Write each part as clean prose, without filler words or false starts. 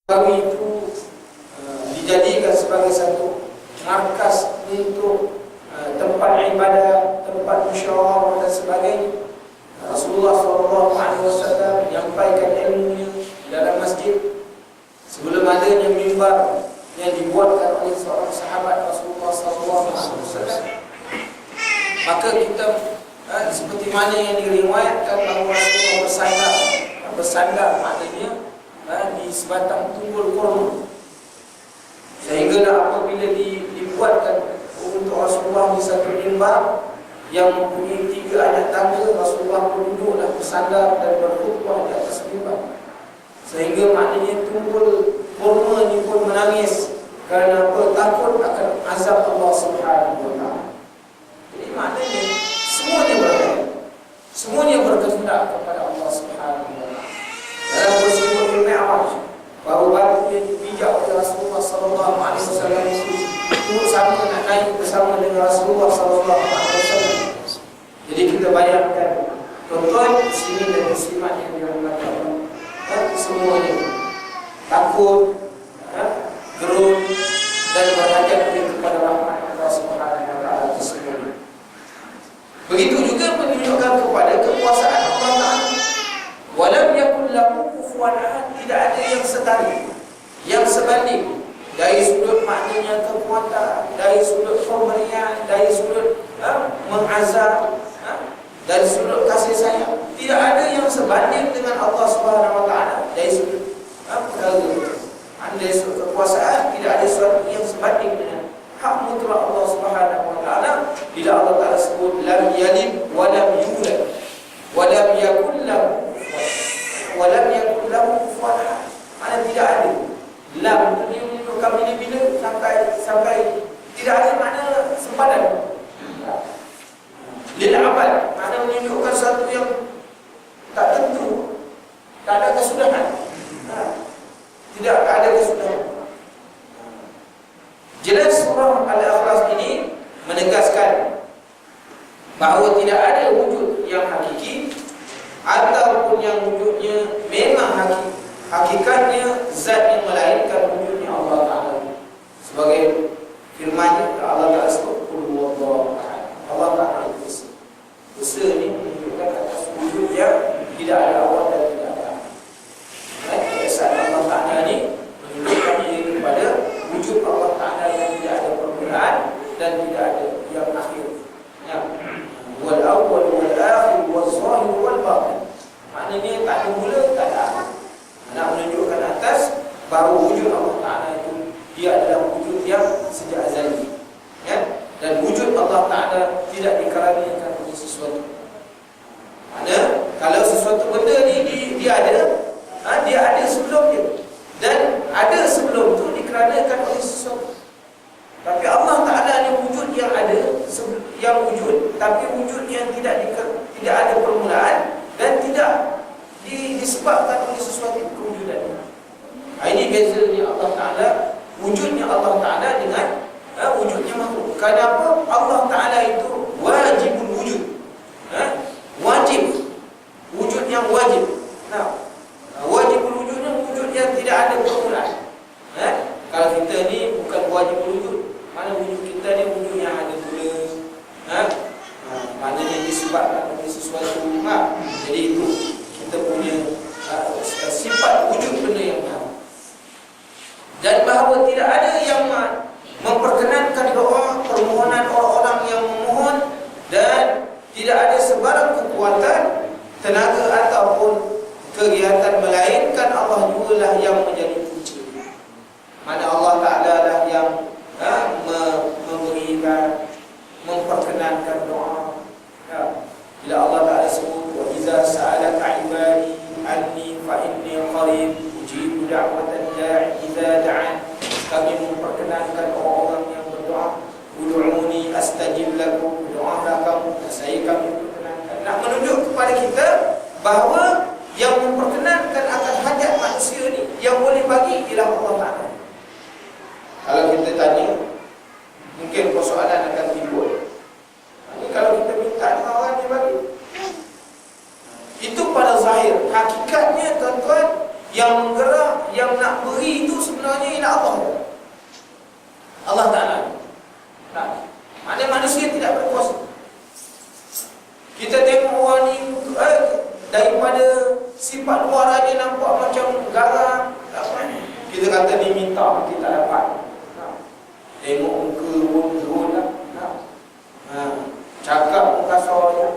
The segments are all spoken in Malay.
Nabawi itu dijadikan sebagai satu markas untuk tempat ibadah, tempat musyawarah dan sebagainya. Rasulullah SAW menyampaikan ilmunya dalam masjid sebelum adanya mimbar yang dibuatkan oleh seorang sahabat Rasulullah SAW. Maka kita seperti mana yang diriwayatkan bahawa Rasulullah bersandar maknanya di sebatang tunggul kurma, sehingga apabila dibuatkan untuk Rasulullah di satu mimbar yang mempunyai 3 anak tangga, Rasulullah pun duduklah bersandar dan berkhutbah di atas mimbar, sehingga maknanya tunggul kurma ini pun menangis kerana takut akan azab Allah Subhanahu wa taala. Jadi maknanya semuanya berkehendak kepada Allah Subhanahu wa taala. Dalam peristiwa Mi'raj, bahawa batu yang dipijak oleh Rasulullah SAW itu sama nak naik bersama dengan Rasulullah SAW. Jadi kita bayangkan tuan-tuan sini dan muslimat yang dirahmati Allah, semuanya takut, gerun dan berhajat kepada rahmat Allah Subhanahu wa taala tersebut. Begitu juga menunjukkan kepada kekuasaan Allah Taala. Walam yakul lahu kufuwan ahad, tidak ada yang setara, yang sebanding dari sudut maknanya kekuatan, dari sudut pemberian, dari sudut mengazab, dari sudut kasih sayang. Tidak ada yang sebanding dengan Allah Subhanahu wa taala dari sudut perkara. Dari sudut kekuasaan tidak ada sesuatu yang sebanding dengan hak mutlak Allah Subhanahu wa taala. Bila Allah Taala sebut lam yalid wa lam yulad wa lam yakul lahu kufuwan ahad, mana tidak ada. Lam itu menunjukkan bila-bila sampai tidak ada makna sempadan. Lil abad, makna menunjukkan sesuatu yang tak tentu, tak ada kesudahan. Tidak ada kesudahan. Jelas surah Al-Ikhlas ini menegaskan bahawa tidak ada wujud yang hakiki ataupun yang wujudnya memang hakikatnya zat yang melainkan wujudnya Allah Ta'ala. Sebagai firman-Nya Allah Ta'ala sebut qul huwallahu ahad. Allah Ta'ala itu Esa ini menunjukkan atas wujud yang tidak ada awal dan tidak ada akhir. Keesaan Allah Ta'ala ini menunjukkan diri kepada wujud Allah Ta'ala yang tidak ada permulaan dan tidak ada yang akhir. Wal awwal wal akhir wal zahir wal batin. Maknanya tak ada mula, tak ada akhir. Nak menunjukkan atas bahawa wujud Allah Ta'ala itu dia adalah wujud yang sejak azali, dan wujud Allah Ta'ala tidak dikaruniakan oleh sesuatu. Maknanya kalau sesuatu benda ni dia ada sebelum dia, dan ada sebelum tu dikeranakan oleh sesuatu. Tapi Allah Ta'ala ni wujud yang ada, yang wujud, tapi wujud yang tidak ada permulaan dan tidak disebabkan oleh sesuatu kewujudannya. Ini bezanya Allah Ta'ala, wujudnya Allah Ta'ala dengan wujudnya makhluk. Kenapa Allah Ta'ala itu wajibul wujud, wajib, wujud yang wajib. Wajibul wujudnya wujud yang tidak ada permulaan. Kalau kita ni bukan wajibul wujud, mana wujud kita ni wujud yang ada mula, maknanya disebabkan oleh sesuatu. Jadi itu kita punya sifat wujud benda yang bahawa, dan bahawa tidak ada yang memperkenankan doa permohonan orang-orang yang memohon, dan tidak ada sebarang kekuatan, tenaga ataupun kegiatan melainkan Allah jugalah yang menjadi punca. Mana Allah Ta'ala lah yang memberikan, memperkenankan doa. Bila Allah Ta'ala sebut wa iza sa'alaka ibadi anni fa inni qarib ujibu da'watan da'i idza da'an. Kami memperkenankan orang-orang yang berdoa, ud'uni astajib lakum, berdoalah kamu, saya kami perkenankan. Nak menunjuk kepada kita bahawa yang memperkenankan akan hajat manusia ni, yang boleh bagi ialah Allah Ta'ala. Yang menggerak, yang nak beri itu sebenarnya ialah Allah. Allah Ta'ala. Maknanya manusia tidak berkuasa. Kita tengok orang ni daripada sifat luar dia nampak macam garang, kita kata dia minta, kita tak dapat. Tengok muka pun lah. Cakap pun kasar dia.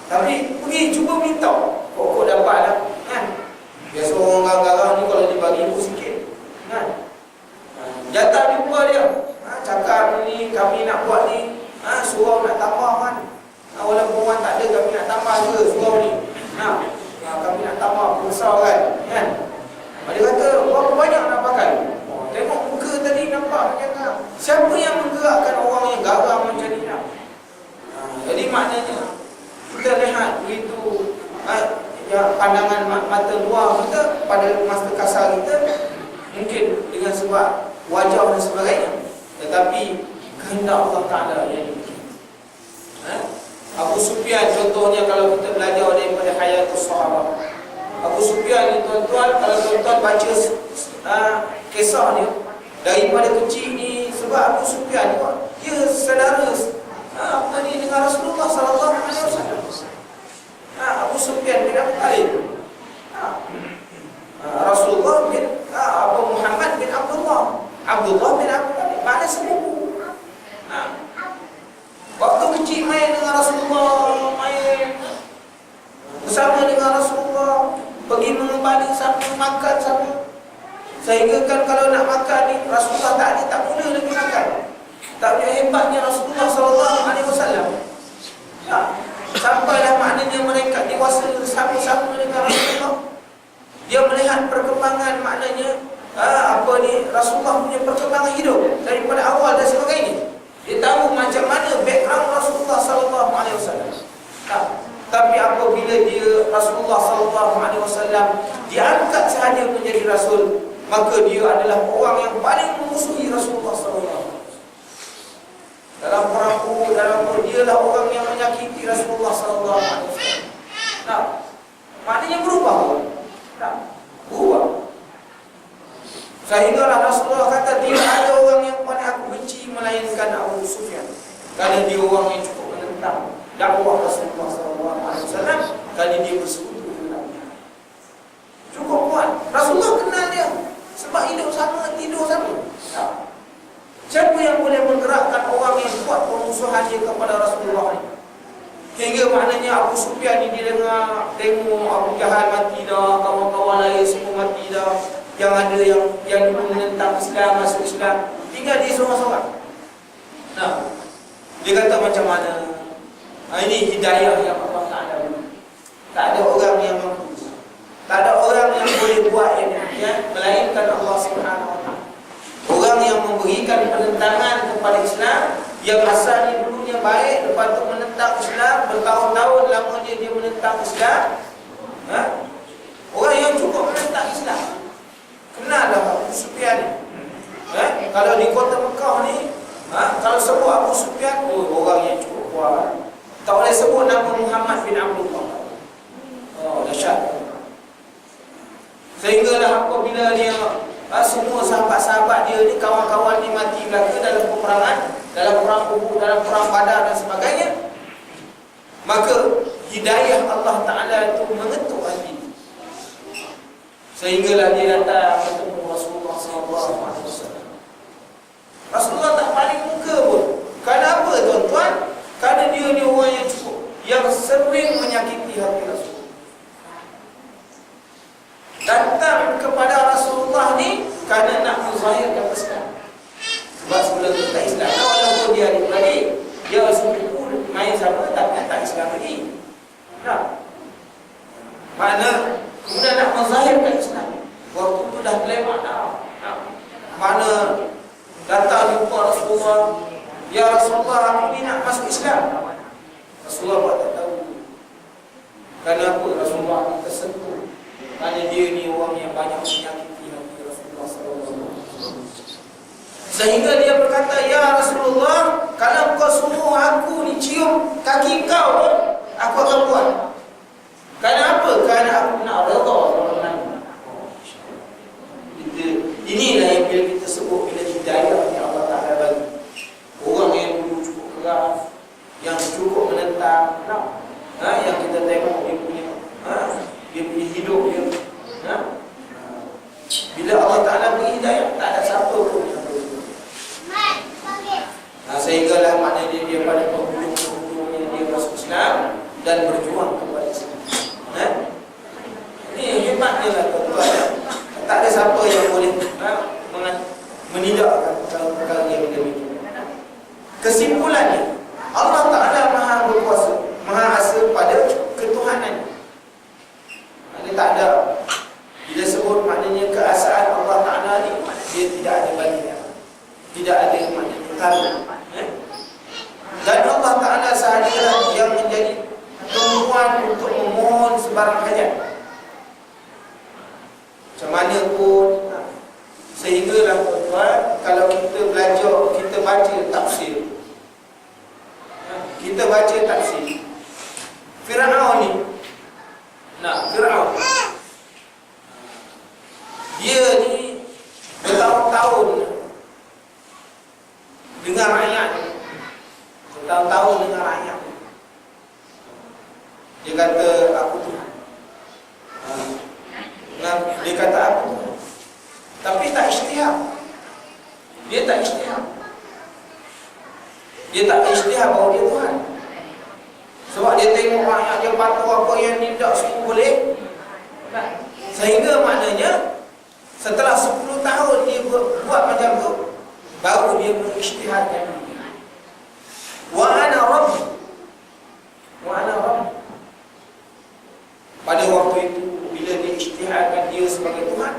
Tapi pergi cuba minta, kok dapat lah kan? Biasa orang garang ni kalau dia bagi ilmu sikit kan? Jatah jumpa dia, cakap ni kami nak buat ni, surau nak tambah kan? Walaupun orang tak ada, kami nak tambah ke surau ni, kami nak tambah besar kan? Dia kata berapa banyak nak pakai? Tengok muka tadi nampak macam siapa yang menggerakkan orang yang garang macam ni nak? Jadi maknanya kita lihat begitu pandangan mata luar kita pada masa kasar kita, mungkin dengan sebab wajah dan sebagainya, tetapi kehendak Allah Ta'ala yang demikian. Abu Sufyan contohnya, kalau kita belajar daripada Hayatus Sahabah, Abu Sufyan ni tuan-tuan, kalau tuan-tuan baca kisah dia daripada kecil ni, sebab Abu Sufyan ni dia saudara dengan Rasulullah sallallahu alaihi wasallam. Abu Sufyan bin Abi Talib, Rasulullah bin Abu Muhammad bin Abdullah bin Abi Talib, mana sepupu. Waktu kecil main dengan Rasulullah, main bersama dengan Rasulullah, pergi mengembali sama, makan sama. Sehingga kan kalau nak makan ni, Rasulullah tak mula lagi makan. Tak punya hebatnya Rasulullah sallallahu alaihi wasallam. Sampailah maknanya mereka dewasa sama-sama dengan Rasulullah. Dia melihat perkembangan, maknanya Rasulullah punya perkembangan hidup daripada awal dan sebagainya. Dia tahu macam mana background Rasulullah sallallahu alaihi wasallam. Tapi apabila Rasulullah sallallahu alaihi wasallam diangkat sahaja menjadi rasul, maka dia adalah orang yang paling memusuhi Rasulullah sallallahu alaihi wasallam. Dalam perang Uhud, dialah orang yang menyakiti Rasulullah sallallahu alaihi wasallam. Maknanya berubah. Berubah. Sehinggalah Rasulullah kata tidak ada orang yang paling aku benci melainkan Abu Sufyan, kerana dia orang yang cukup menentang dakwah Rasulullah sallallahu alaihi wasallam, kerana dia bersekutu dengan Nabi. Cukup kuat. Rasulullah kenal dia sebab hidup sama, tidur sama. Siapa yang boleh menggerakkan orang yang kuat permusuhan dia kepada Rasulullah ni? Hingga maknanya Abu Sufyan ni dia dengar, tengok Abu Jahal mati dah, kawan-kawan lain semua mati dah, yang ada yang dulu menentang Islam, masuk Islam, tinggal dia seorang-seorang. Dia kata macam mana? Ini hidayah yang Allah Ta'ala beri. Tak ada orang yang mampu, tak ada orang yang boleh buat yang demikian melainkan Allah Subhanahu Wa Ta'ala. Orang yang memberikan penentangan kepada Islam, yang asalnya dulunya baik, lepas tu menentang Islam, bertahun-tahun lamanya dia menentang Islam. Orang yang cukup menentang Islam, kenallah Abu Sufyan ni. Kalau di kota Mekah ni, kalau sebut Abu Sufyan, orang yang cukup kuat. Tak boleh sebut nama Muhammad bin Abdullah. Dahsyat. Sehinggalah apabila dia semua sahabat-sahabat dia ni, kawan-kawan ni mati belaka dalam peperangan, dalam perang Uhud, dalam perang Badar dan sebagainya, maka hidayah Allah Ta'ala itu mengetuk hati. Sehinggalah dia datang bertemu Rasulullah SAW. Rasulullah tak paling muka pun. Kenapa tuan-tuan? Kerana dia ni orang yang cukup, yang sering menyakiti hati Rasulullah. Datang kepada Rasulullah ni kerana nak menzahirkan Islam. Sebab sebelum itu tak Islam, walaupun dia adik-beradik, dia sepupu main sama, tapi tak Islam lagi. Mana kemudian nak menzahirkan Islam, waktu itu dah lewat dah. Mana datang jumpa Rasulullah, ya Rasulullah, aku ni nak masuk Islam. Rasulullah buat tak tahu. Kenapa Rasulullah tersentuh? Kerana dia ni orang yang banyak menyakiti hati Rasulullah SAW. Sehingga dia berkata, ya Rasulullah, kalau kau suruh aku ni cium kaki kau pun, aku akan buat. Kerana apa? Kerana aku nak redha. Allah Ta'ala beri hidayah, tak ada siapa pun yang boleh. Sehinggalah maknanya dia pada penghujung-penghujungnya dia masuk Islam dan berjuang kepada Islam. Ini hebatnya lah tuan-tuan. Tak ada siapa yang boleh menindakkan perkara yang demikian. Kesimpulannya, Allah Ta'ala Maha berkuasa, Maha asa pada ketuhanan. Dia tak ada, bila sebut maknanya keasaan Allah Ta'ala ni, dia tidak ada bandingan, tidak ada maknanya tanda. Dan Allah Ta'ala sahajalah yang menjadi tumpuan untuk memohon sebarang hajat. Macam mana pun, sehinggalah tuan-tuan, kalau kita belajar, kita baca tafsir, kita baca tafsir Fir'aun ni, Fir'aun dia ni bertahun-tahun dengan rakyat, bertahun-tahun dengan rakyat. Dia kata aku Tuhan, dia kata aku Tuhan, tapi tak isytihar. Dia tak isytihar, dia tak isytihar bahawa dia Tuhan. Sebab dia tengok rakyat dia patuh apa yang tidak semua boleh. Sehingga maknanya setelah 10 tahun dia buat macam tu, baru dia mengisytiharkan diri. Wa ana rabbi, wa ana rabbi. Pada waktu itu bila dia isytiharkan dia sebagai Tuhan,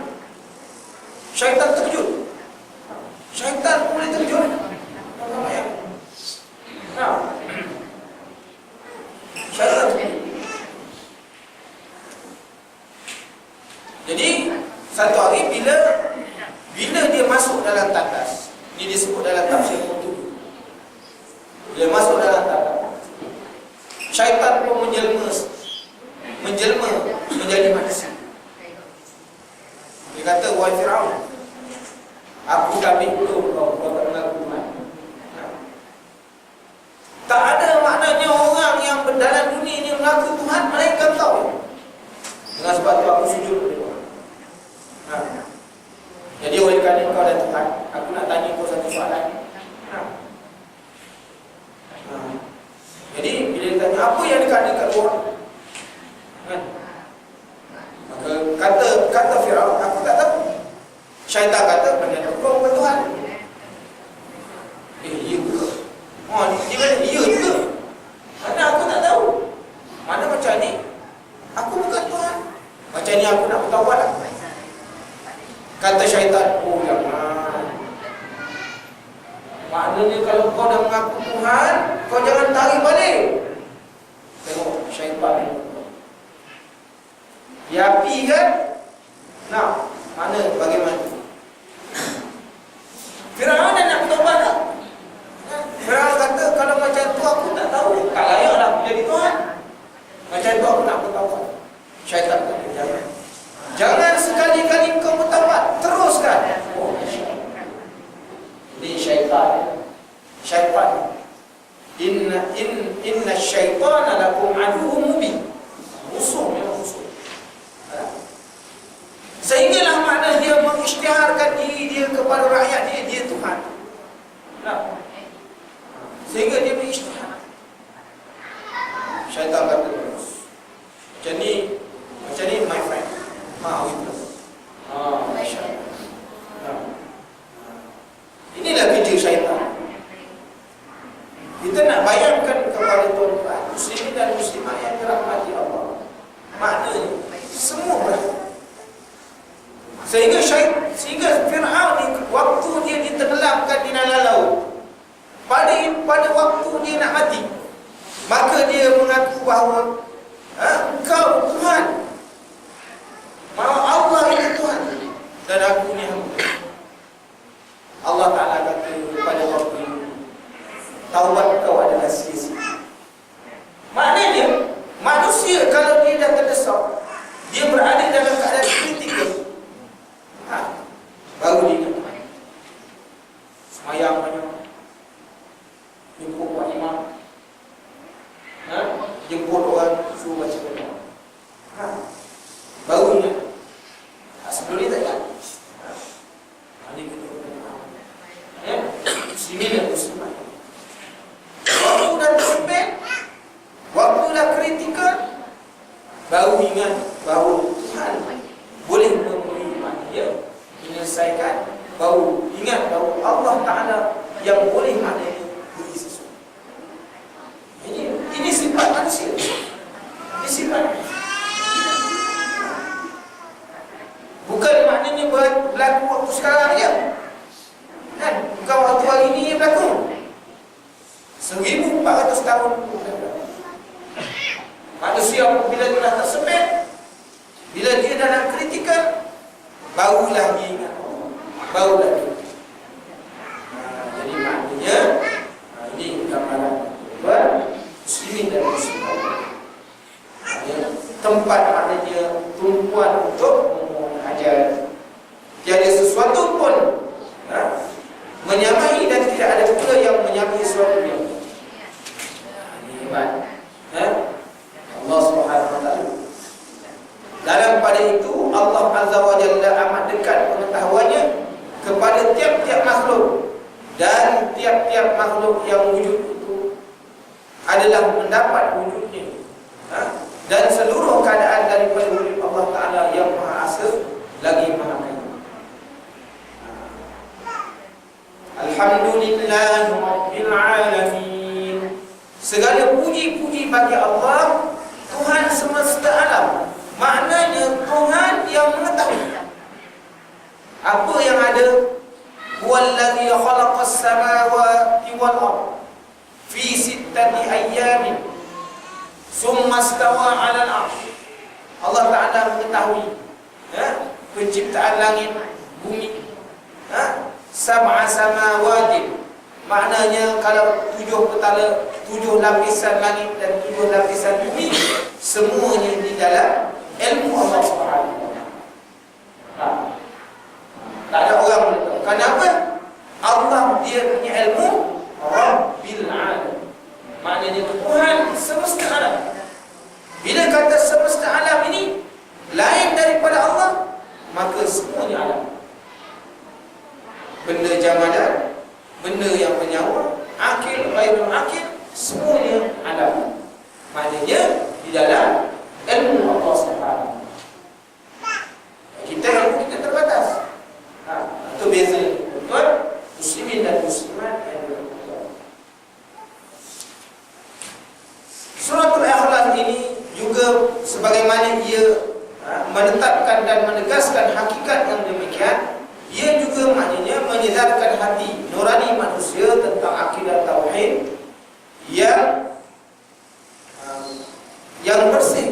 syaitan terkejut. Syaitan boleh terkejut. Syaitan terkejut. Jadi satu hari bila dia masuk dalam tandas, ini disebut dalam tafsir Qurtubi, bila masuk dalam tandas, syaitan pun menjelma menjadi manusia. Dia kata, wahai Fir'aun, aku kambing dulu kau tak mengaku Tuhan. Tak ada maknanya orang yang dalam dunia ini mengaku Tuhan melainkan kau. Dengan sebab itu aku sujud kepada Tuhan. Jadi oleh kerana kau dan Tuhan, aku nak tanya kau satu soalan. Jadi bila dia tanya apa yang dekat Tuhan, maka kata Firaun, aku tak tahu. Syaitan kata, bagaimana kau bukan Tuhan? Ya ke? Dia kata, ya ke? Mana aku tak tahu. Mana macam ni, aku bukan Tuhan. Macam ni aku nak bertaubat lah. Kata syaitan, oh jangan. Maknanya kalau kau dah mengaku Tuhan, kau jangan tarik balik. Tengok syaitan ni, dia api kan? Mana bagaimana? Firaun nak bertaubat tak? Firaun kata, kalau macam tu aku tak tahu, tak layak lah aku jadi Tuhan. Macam tu aku nak bertaubat. Syaitan kata, jangan. Jangan sekali-kali kau bertaubat, teruskan. Oh, ini syaitan. Syaitan. Inna syaitana lakum aduwwun mubin. Musuh, memang musuh. Sehinggalah makna dia mengisytiharkan diri dia kepada rakyat dia Tuhan. Sehingga dia mengisytihar. Syaitan kata terus, macam ni my friend. Inilah kerja syaitan. Kita nak bayangkan kepada tuan-tuan muslimin dan muslimat yang dirahmati Allah, maknanya semua berlaku. Sehingga Fir'aun ni, waktu dia ditenggelamkan di dalam laut, pada waktu dia nak mati, maka dia mengaku bahawa engkau Tuhan, Allah ini Tuhan dan aku ni hamba. Allah Ta'ala kata pada waktu itu, taubat kau adalah sia-sia. Maknanya manusia kalau dia dah terdesak, dia berada dalam keadaan kritikal, baru dia semayang banyak, jemput Pak Imam, jemput orang bahawa Tuhan boleh memberi maknanya menyelesaikan, bahawa ingat bahawa Allah Ta'ala yang boleh maknanya beri sesuatu. Ini sifat manusia. Ini sifat. Bukan maknanya berlaku waktu sekarang je kan? Bukan waktu hari ini yang berlaku. 1400 tahun manusia bila telah tersebut, bila dia dalam kritikal, barulah dia ingat Allah, barulah dia. Jadi maknanya ini gambaran muslimin dan muslimat. Tempat maknanya tumpuan untuk memohon hajat. Tiada sesuatu pun menyamai dan tidak ada pula yang menyamai sesuatu yang ini hebat. Allah Subhanahu wa taala. Dalam pada itu Allah Azza wa Jalla amat dekat pengetahuannya kepada tiap-tiap makhluk, dan tiap-tiap makhluk yang wujud itu adalah mendapat wujudnya. Dan seluruh keadaan daripada wujud Allah Ta'ala yang Maha Asa lagi Maha Kaya. Alhamdulillahi Rabbil Alamin. Segala puji-puji bagi Allah, Tuhan semesta alam. Maknanya Tuhan yang mengetahui apa yang ada. Huwallazi khalaqas samawati wal ardh fi sittati ayyamin summa stawa 'alal 'arsy. Allah Ta'ala mengetahui penciptaan langit, bumi, sab'a samawati. Maknanya kalau 7 lapisan langit dan 7 lapisan bumi, semuanya di dalam ilmu Allah Subhanahu wa taala. Tak ada orang boleh tahu. Kenapa? Allah dia punya ilmu Rabbil Alamin. Maknanya Tuhan semesta alam. Bila kata semesta alam ini lain daripada Allah, maka semuanya alam. Benda jamadan, benda yang bernyawa, akil, ghairul akil, semuanya alam. Maknanya di dalam ilmu Allah Subhanahu. Ilmu kita terbatas. Itu beza tuan muslimin dan muslimat yang berkumpul. Suratul Ikhlas ini juga sebagaimana ia menetapkan dan menegaskan hakikat yang demikian, ia juga maknanya menyedarkan hati nurani manusia tentang akidah tauhid yang bersih,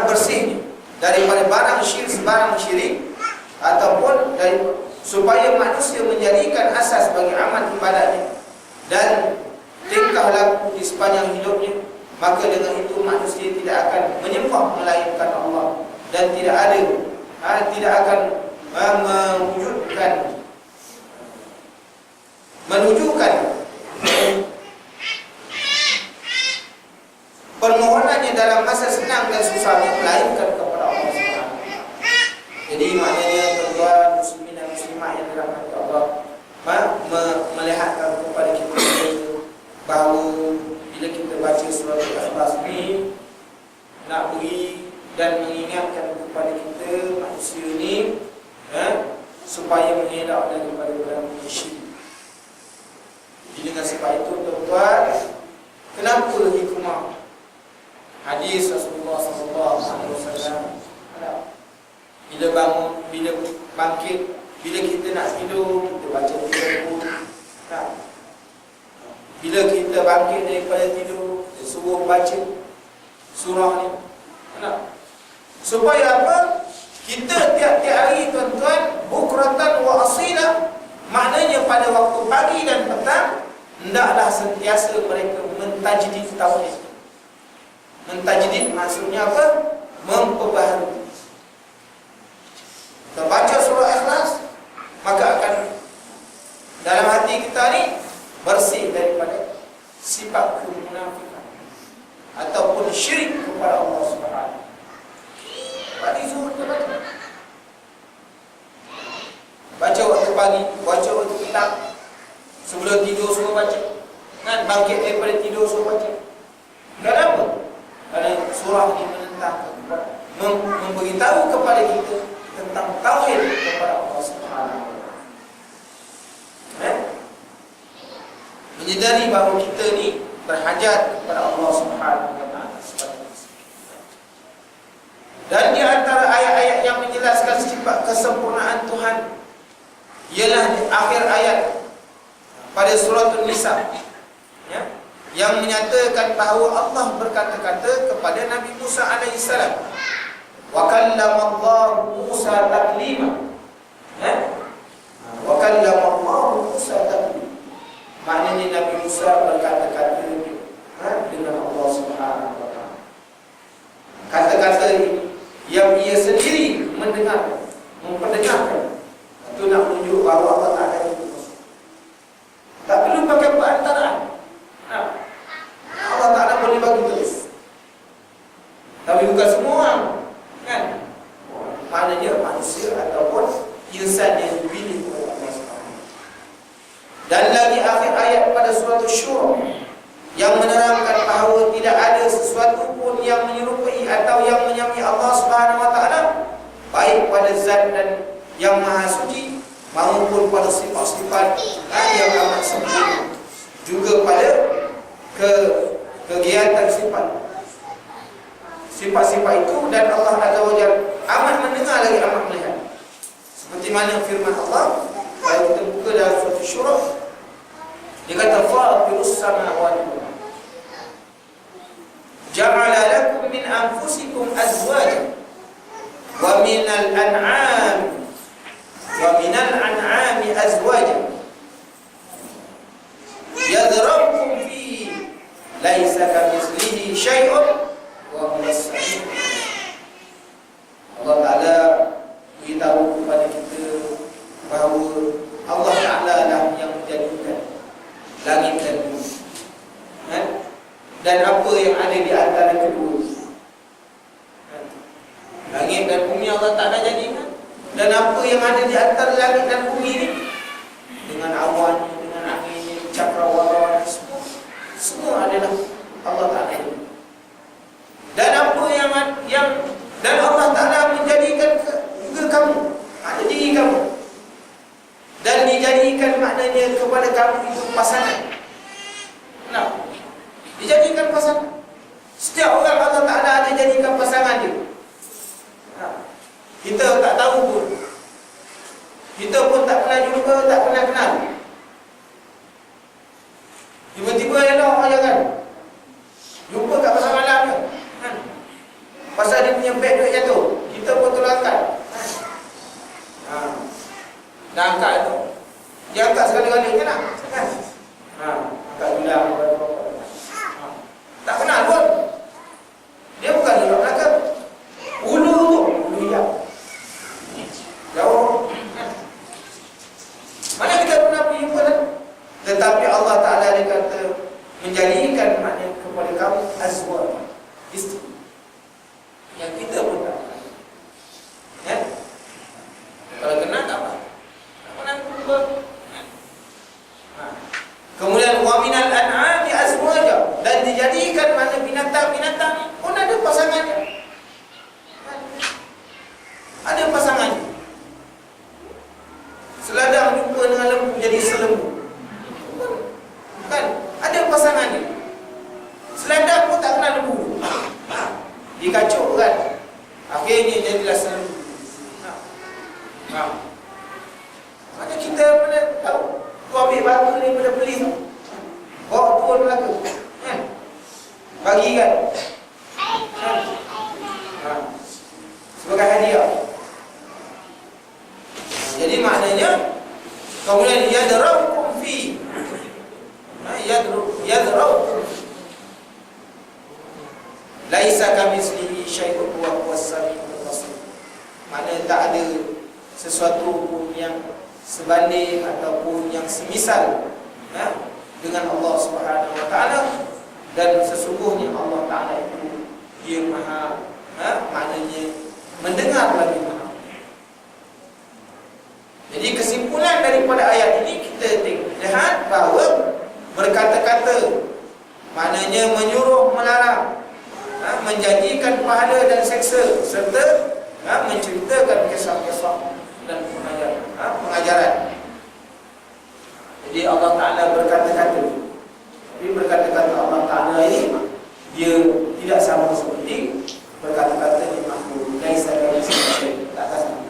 bersihnya daripada barang syirik ataupun dari supaya manusia menjadikan asas bagi amal ibadahnya dan tingkah laku di sepanjang hidupnya, maka dengan itu manusia tidak akan menyembah melainkan Allah dan tidak akan menunjukkan permohonannya dalam masa senang dan susahnya melainkan kepada Allah SWT. Jadi maknanya tuan muslimin dan muslimah yang dirahmati Allah, melihatkan kepada kita bahawa bila kita baca surah Al-Ikhlas ini nak beri dan mengingatkan kepada kita manusia ini supaya mengelak daripada perkara syirik. Jadi dengan sebab itu tuan, kenapa hikmah hadis Rasulullah SAW bila bangun, bila bangkit, bila kita nak tidur, kita baca tidur. Bila kita bangkit daripada tidur, kita suruh baca surah ni. Supaya apa? Kita tiap-tiap hari tuan-tuan, bukratan wa asila, maknanya pada waktu pagi dan petang, hendaklah sentiasa mereka mentajdid tauhid. Mentajdid maksudnya apa? Memperbaharui. Kita baca surah Ikhlas, maka akan dalam hati kita ni bersih daripada sifat kemunafikan ataupun syirik kepada Allah Subhanahu. Pagi zuhur kita baca waktu pagi, baca waktu petang, sebelum tidur suruh baca, kan? Bangkit daripada tidur suruh baca. surah ini menentang, memberitahu kepada kita tentang tauhid kepada Allah Subhanahu wa taala. Menyedari bahawa kita ni berhajat kepada Allah Subhanahu wa taala. Dan di antara ayat-ayat yang menjelaskan sifat kesempurnaan Tuhan ialah di akhir ayat pada surah An-Nisa, ya, yang menyatakan bahawa Allah berkata-kata kepada Nabi Musa alaihissalam, wa kallama Allah Musa taklima, ya, wa kallama Allah Musa taklima. Maknanya Nabi Musa berkata-kata dengan Allah Subhanahu wa taala. Kata-kata yang ia sendiri mendengar, memperdengarkan. Itu nak menunjuk bahawa Allah tak ada itu. Tak perlu pakai perantaraan. Allah Ta'ala boleh bagi terus. Tapi bukan semua orang, kan? Maknanya manusia ataupun insan yang dipilih oleh Allah SWT. Dan lagi akhir ayat pada surah Asy-Syura yang menerangkan bahawa tidak ada sesuatu pun yang menyerupai atau yang menyamai Allah Subhanahu wa taala, baik pada zat dan yang maha suci maupun pada sifat-sifat yang amat sempurna, juga pada kegiatan sifat-sifat itu. Dan Allah Azza wa Jalla amat mendengar lagi amat melihat, seperti mana firman Allah kalau kita buka dalam surah Asy-Syura, dia kata fatirus samawati wal ardh ja'ala lakum min anfusikum azwajan wa minal an'ami azwajan yadra'ukum fi laisa kamitslihi syai'un wa huwas samiul basir. Allah Ta'ala beritahu kepada kita bahawa Allah Ta'ala lah yang menjadikan langit dan bumi, dan apa yang ada di antara kedua. Langit dan bumi Allah Ta'ala jadikan, dan apa yang ada di antara langit dan bumi ini, dengan awan, dengan angin, cakrawala, semua adalah Allah Ta'ala. Dan apa yang dan Allah Ta'ala menjadikan juga kamu, ada diri kamu, dan dijadikan maknanya kepada kamu itu pasangan. Nah, dijadikan pasangan. Setiap orang Allah Ta'ala ada jadikan pasangan dia. Kita tak tahu pun, kita pun tak pernah jumpa, tak pernah kenal. Tiba-tiba elok aja kan, jumpa kat pasar malam kan, pasal dia punya beg duit jatuh, kita pun tolong angkat. Dah angkat tu, dia angkat sekali-kali je nak, kan? Angkat bilang tak kenal pun. Dia bukan duduk belakang, ulu tu, ulu hijau jauh, kan? Mana kita pernah pergi jumpa kan? Tetapi Allah Ta'ala dia kata menjadikan makna kepada kamu azwaj, isteri, yang kita pun tak kenal, kan? Kalau kenal tak apa, tak pernah jumpa. Kemudian wa minal an'ami azwaja, dan dijadikan mana binatang-binatang pun ada pasangannya. Ada pasangannya. Seladang jumpa dengan lembu jadi selembu, kan? Ada pasangannya. Seladang pun tak kenal lembu, dikacau kan, akhirnya jadilah selembu. Mana kita mana tahu? Tu ambil batu daripada belis, bawa turun belaka, kan? Bagi kan? Sebagai hadiah. Jadi maknanya kemudian yadra'ukum fi, yadra'ukum laisa kamitslihi syai'un wa huwas samiul basir. Maknanya tak ada sesuatu pun yang sebanding ataupun yang semisal dengan Allah Subhanahu wa taala, dan sesungguhnya Allah Ta'ala itu dia maha, maknanya mendengar lagi maha. Jadi kesimpulan daripada ayat ini kita lihat bahawa berkata-kata maknanya menyuruh, melarang, menjanjikan pahala dan seksa, serta menceritakan kisah-kisah dan pengajaran. Jadi Allah Ta'ala berkata-kata. Tapi berkata-kata Allah Ta'ala ini dia tidak sama seperti berkata-kata di makhluk. Laisa kamitslihi syai'. Tak sama.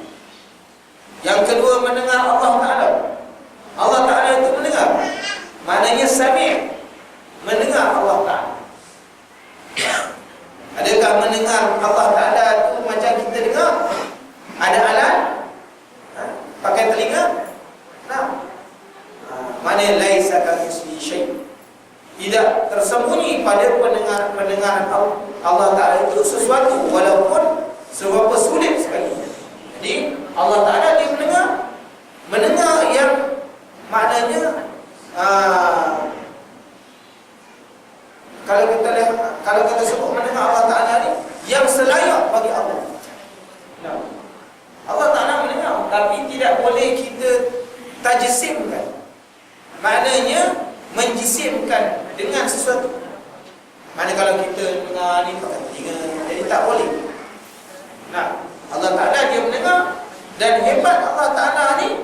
Yang kedua, mendengar Allah Ta'ala. Allah Ta'ala itu mendengar. Maknanya sami', mendengar Allah Ta'ala. Adakah mendengar Allah Ta'ala itu macam kita dengar? Ada alat? Pakai telinga? Nah. Mana laisa kamitslihi syai'. Tidak tersembunyi pada pendengaran Allah Ta'ala itu sesuatu, walaupun seberapa sulit sekali. Jadi Allah Ta'ala dia mendengar yang maknanya kalau kita sebut mendengar Allah Ta'ala ni yang selayak bagi Allah. Nah, Allah Ta'ala mendengar, tapi tidak boleh kita tajsimkan. Maknanya menjisimkan dengan sesuatu. Mana kalau kita dengar ni pakai telinga, jadi tak boleh. Nah, Allah Ta'ala dia mendengar. Dan hebat Allah Ta'ala ni,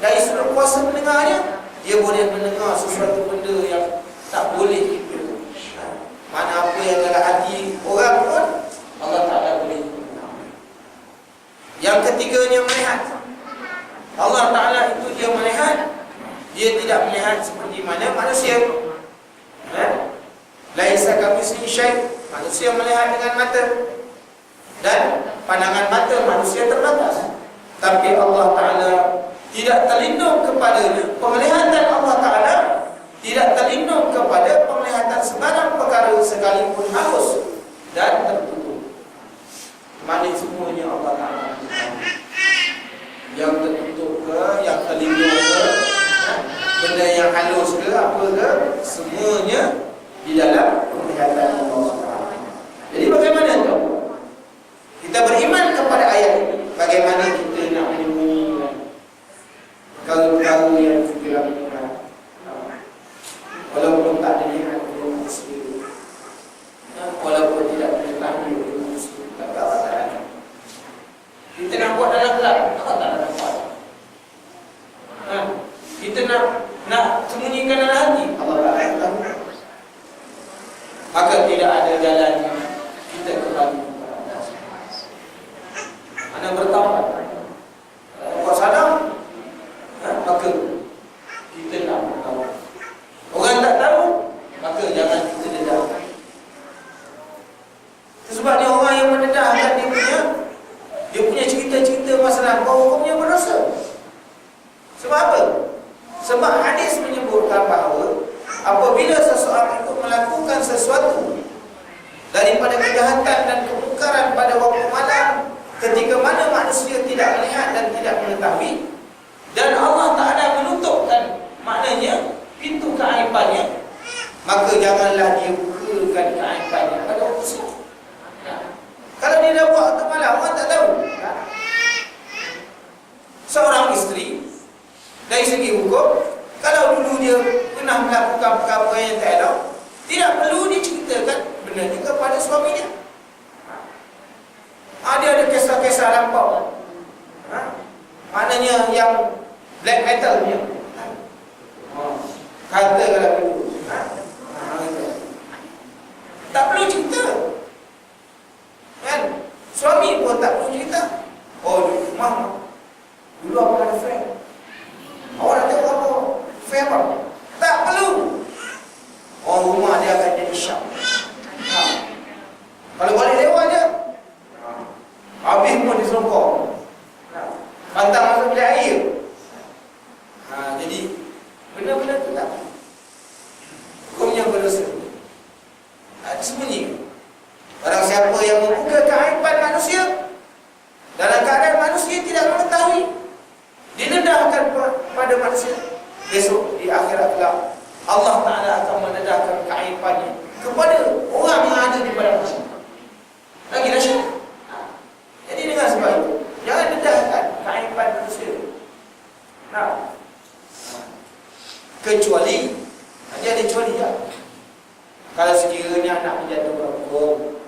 dari sudut kuasa mendengarnya, dia boleh mendengar sesuatu benda yang tak boleh kita. Mana apa yang dalam hati orang pun Allah Ta'ala boleh mendengar. Yang ketiganya, melihat. Allah Ta'ala itu dia melihat. Dia tidak melihat seperti mana manusia. Laisa kamitslihi syai'. Manusia melihat dengan mata, dan pandangan mata manusia terbatas. Tapi Allah Ta'ala tidak terlindung kepadanya. Penglihatan Allah Ta'ala tidak terlindung kepada penglihatan sebarang perkara sekalipun halus dan tertutup. Mana semuanya Allah Ta'ala. Yang tertutup ke, yang terlindung ke, benda yang halus ke, apa ke, semuanya di dalam penglihatan Allah Ta'ala. Jadi bagaimana tu? Kita beriman kepada ayat ini. Bagaimana kita nak menyembunyikan perkara-perkara yang kita lakukan, walaupun tak dilihat oleh manusia, walaupun tidak diketahui oleh manusia, tapi Allah Ta'ala. Kita nak buat dalam gelap, Allah Ta'ala nampak. Kita nak sembunyikan dalam hati, Allah Ta'ala tahu. Maka tidak ada jalan kita kembali kepada Allah. Mana bertaubat, buat sadar, maka kita nak bertaubat. Orang tak tahu, maka jangan kita dedahkan. Sebabnya orang yang mendedahkan dia punya cerita-cerita masalah bahawa hukumnya berdosa. Sebab apa? Sebab hadis menyebutkan bahawa apabila seseorang itu melakukan sesuatu daripada kejahatan dan kemungkaran pada waktu malam, ketika mana manusia tidak melihat dan tidak mengetahui, dan Allah Ta'ala menutupkan maknanya pintu keaibannya, maka janganlah dia bukakan keaibannya pada waktu siang. Kalau dia dah buat waktu malam, orang tak tahu. Seorang isteri dari segi hukum, kalau dulu dia pernah melakukan perkara yang tak elok, tidak perlu diceritakan benda itu kepada suaminya. Dia ada kisah-kisah lampau, maknanya yang black metal punya. Kata kalau dulu, tak perlu cerita, kan? Suami pun tak perlu cerita. Oh, rumah dulu apa ada friend, awak nak tengok apa? Fair apa? Tak perlu. Oh, rumah dia akan jadi syak. Kalau balik lewat je, habis pun disongkong. Pantang masuk bilik air. Jadi benda-benda tu tak hukumnya berdosa. Disembunyi. Barang siapa yang membuka keaiban manusia dalam keadaan manusia tidak mengetahui, didedahkan pada manusia, besok di akhirat kelak Allah Ta'ala akan mendedahkan keaibannya kepada orang yang ada di pada masyarakat. Lagi dahsyat. Jadi dengan sebab itu, jangan dedahkan keaiban manusia. Kecuali, ada kecuali tak? Kalau sekiranya nak menjatuhkan hukum,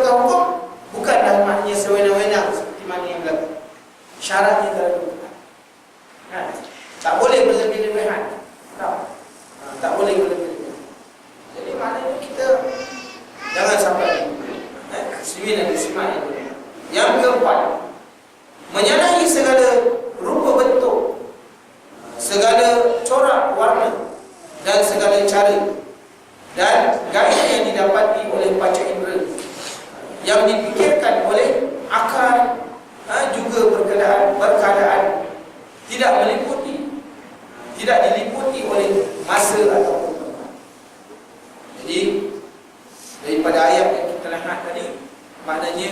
menegakkan hukum bukanlah maknanya sewenang-wenang seperti mana yang berlaku. Syaratnya terlalu ketat. Tak boleh berlebih-lebihan. Tak boleh berlebih-lebihan. Jadi maknanya kita jangan sampai muslimin dan muslimat itu. Yang keempat, menyalahi segala rupa bentuk, segala corak warna dan segala cara dan gaya yang didapati oleh panca indera yang dipikirkan oleh akal, juga berkeadaan tidak diliputi oleh masa ataupun tempat. Jadi daripada ayat yang kita lihat tadi, maknanya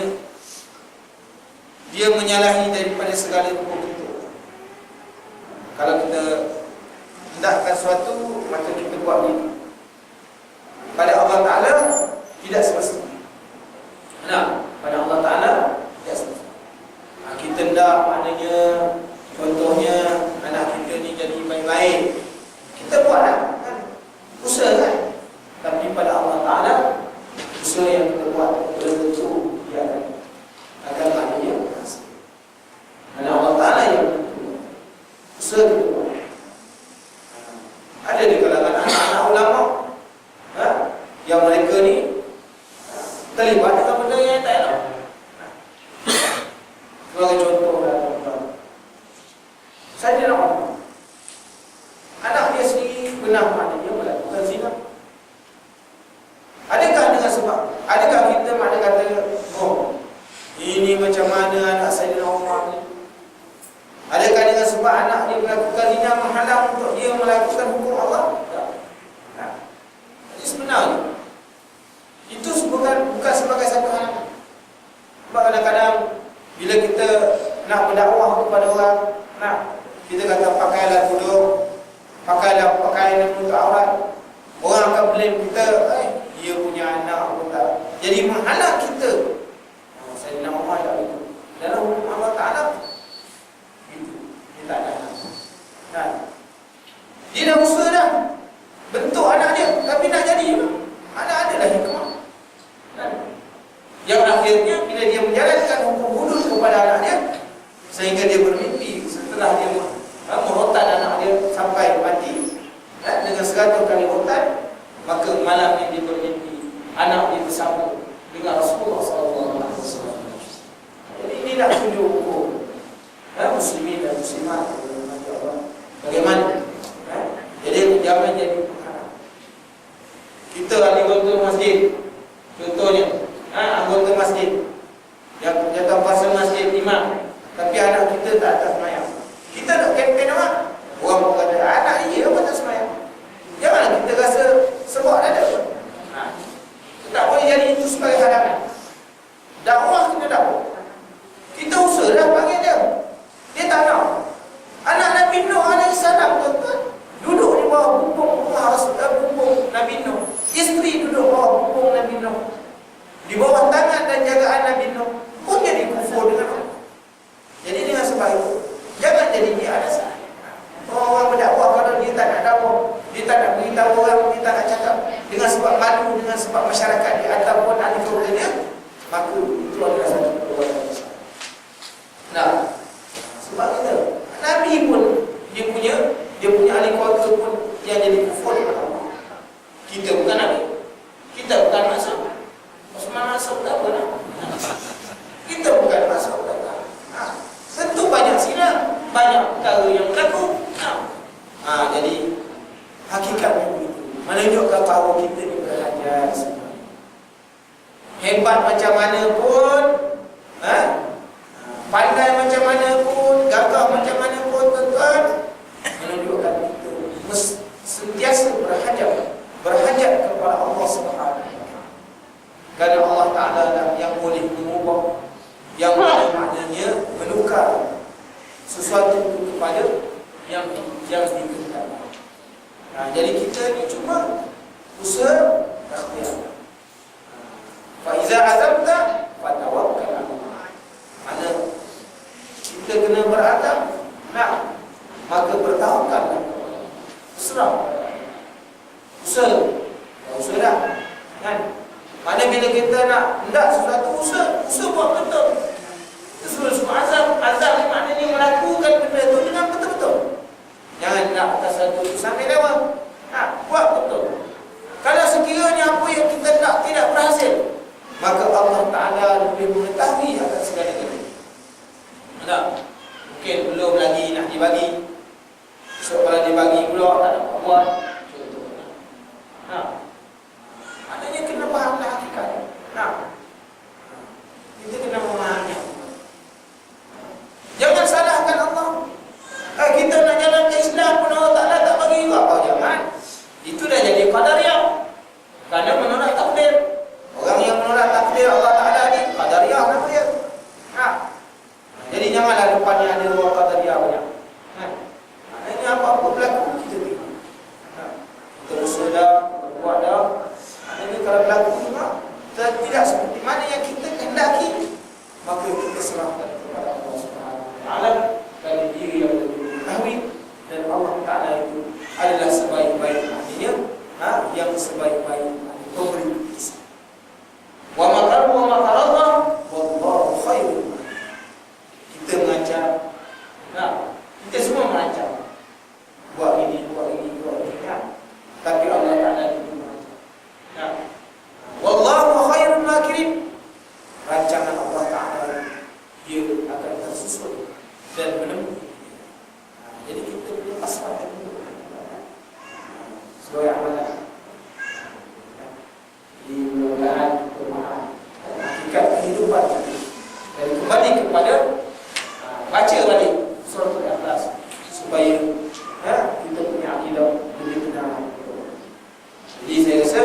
dia menyalahi daripada segala rupa bentuk. Kalau kita hendakkan sesuatu, maka kita buat begitu. Pada Allah Ta'ala tidak semestinya. Pada Allah Ta'ala tidak semestinya. Kita hendak maknanya, contohnya anak kita ni jadi baik-baik, kita buatlah, usaha kan. Tapi pada Allah Ta'ala, usaha yang kita buat belum tentu dia akan maknanya hasil. Pada Allah Ta'ala yang tentu usaha kita buat. Ada di kalangan anak-anak ulama yang mereka ni terlibat dengan benda yang tak elok. Sebagai contohlah, saya nak ngomong, anak dia sendiri pernah maknanya melakukan zina. Adakah dengan sebab, adakah kita makna kata, oh, ini macam mana anak saya nak ngomong ni? Adakah dengan sebab anak dia melakukan zina menghalang untuk dia melakukan hukum Allah? Tak. Jadi sebenarnya itu bukan sebagai satu hal. Sebab kadang-kadang bila kita nak berdakwah kepada orang, kita kata pakailah tudung, pakailah pakaian yang menutup aurat, orang akan blame kita, dia punya anak pun tak. Jadi menghalang kita. Saya nak ngomong tak itu. Dalam hukum Allah Ta'ala itu dia tak ada. Dia dah usaha dah bentuk anak dia, tapi nak jadi anak adalah hikmah. Yang akhirnya bila dia menjalankan hukum hudud kepada anak dia, sehingga dia bermimpi setelah dia merotan anak dia sampai mati, dengan 100 kali rotan, maka malamnya dia bermimpi anak dia bersama dengan Rasulullah SAW. Jadi ini nak tunjuk hukum muslimin dan muslimat bagaimana. Jadi jangan jadi perkara. Kita anggota masjid, contohnya anggota masjid yang jatuh kuasa masjid imam, tapi anak kita tak atas semayang. Kita nak kempen orang berkata anak dia apa tak semayang. Janganlah kita rasa sebab ada pun. Tak boleh jadi itu sebagai halangan. Dakwah kita dakwah. Kita usaha dah panggil dia. Dia tak nak. Anak Nabi Nuh alaihi salam tuan-tuan duduk di bawah punggung Nabi Nuh. Isteri duduk bawah punggung Nabi Nuh. Di bawah tangan dan jagaan Nabi Nuh pun jadi kufur dengan Allah. Jadi dengan sebab itu, jangan jadi dia alasan. Orang berdakwah kalau dia tak nak dakwah, dia tak nak beritahu orang, dia tak nak cakap dengan sebab malu, dengan sebab masyarakat dia ataupun ahli keluarga dia, maka itu adalah satu perbuatan besar. Sebab kita Nabi pun dia punya ahli keluarga pun yang jadi kufur dengan Allah. Kita bukan Nabi, kita bukan masuk. Osman masuk tak apa nak? Kita bukan masuk tak apa. Tentu banyak silap, banyak perkara yang berlaku. Jadi hakikatnya begitu. Menunjukkan bahawa kita ni berhajat sebenarnya. Hebat macam mana pun, pandai macam mana pun, gagah macam mana pun, tuan-tuan, menunjukkan kita sentiasa berhajat kepada Allah Subhanahu. Kerana Allah Ta'ala lah yang boleh mengubah, yang maknanya menukar sesuatu itu kepada yang dikehendaki. Jadi kita ni cuma usaha ikhtiar. Fa iza azamta fatawakkal 'ala Allah. Mana kita kena berazam, maka bertawakallah kepada Allah. Serah. Usaha dah. Kan? Mana bila kita nak hendak sesuatu, usaha buat betul. Itu semua azam ni maknanya melakukan benda itu dengan betul-betul. Jangan nak atas satu itu sampai lewat. Buat betul. Kalau sekiranya apa yang kita nak tidak berhasil, maka Allah Ta'ala lebih mengetahui akan segala-galanya. Tak? Mungkin belum lagi nak dibagi. So kalau dibagi pula tak dapat buat. Maknanya kena fahamlah hakikat. Kita kena memahaminya. Jangan salahkan Allah. Kita nak jalan ke Islam pun Allah Ta'ala tak bagi juga. Jangan. Itu dah jadi qadariyah. Kerana menolak takdir. Orang yang menolak takdir Allah Ta'ala ni qadariyah namanya. Jadi janganlah depannya ada orang qadariyah banyak. Maknanya apa-apa berlaku kita tengok. Kita usaha dah, kita buat dah. Maknanya kalau berlaku juga tidak seperti mana yang kita kehendaki, maka kita serahkan kepada Allah Subhanahu Wa Taala dari diri yang lebih mengetahui, dan Allah Ta'ala itu adalah sebaik-baik maknanya yang sebaik-baik pemberi kisah. Wa makaru wa makarallah wallahu khairul. Kita mengancam, kita semua mengancam, buat ini. Tapi Allah Ta'ala itu mengancam. Wallahu khairul makirin. Rancangan Allah Ta'ala dia akan tersusun dan menemukan. Jadi kita punya pasrahkan sebagai amalan. Di mudah-mudahan pemahaman hakikat kehidupan dan kembali kepada baca balik surah Al-Ikhlas supaya kita punya akidah lebih benar. Jadi saya rasa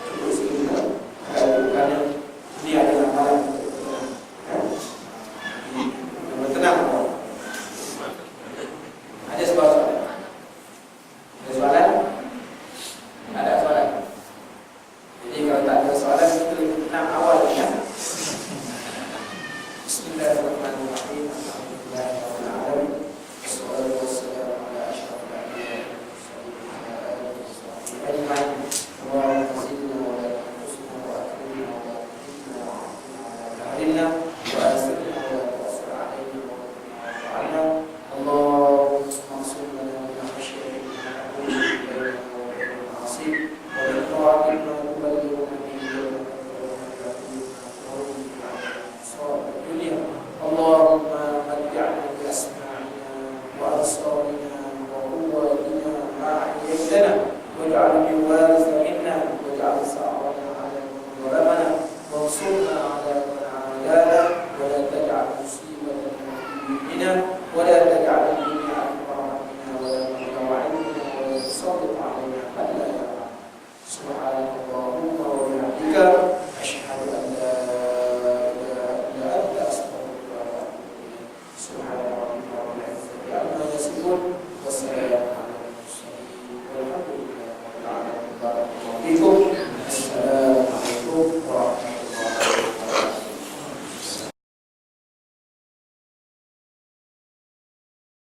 cukup segitu kerana ini adalah malam tenang. Ada soalan? Ada soalan? Ada soalan? Jadi kalau tak ada soalan, kita lebih tenang awal ya. Bismillahirrahmanirrahim. Alhamdulillahirrahmanirrahim. Wassalatu wassalamu ala asyrafil anbiya'i ajma'in. Allahumma zidna wa la tanqusna wa akrimna wa la tuhinna wa ahrimna wa asirna wa la tu'sir alaina wa wa'alna. Allahumma ansur lana min khashyatika ma tahulu bainana wa bain al-ma'asi wa min ta'atika ma tuballighuna bihi dunia. Allahumma matti'na bi asma'ina wa absarina wa quwwatina ma ahyaytana waj'al al-waritha minna waj'al sa'rana 'ala man zalamana wansurna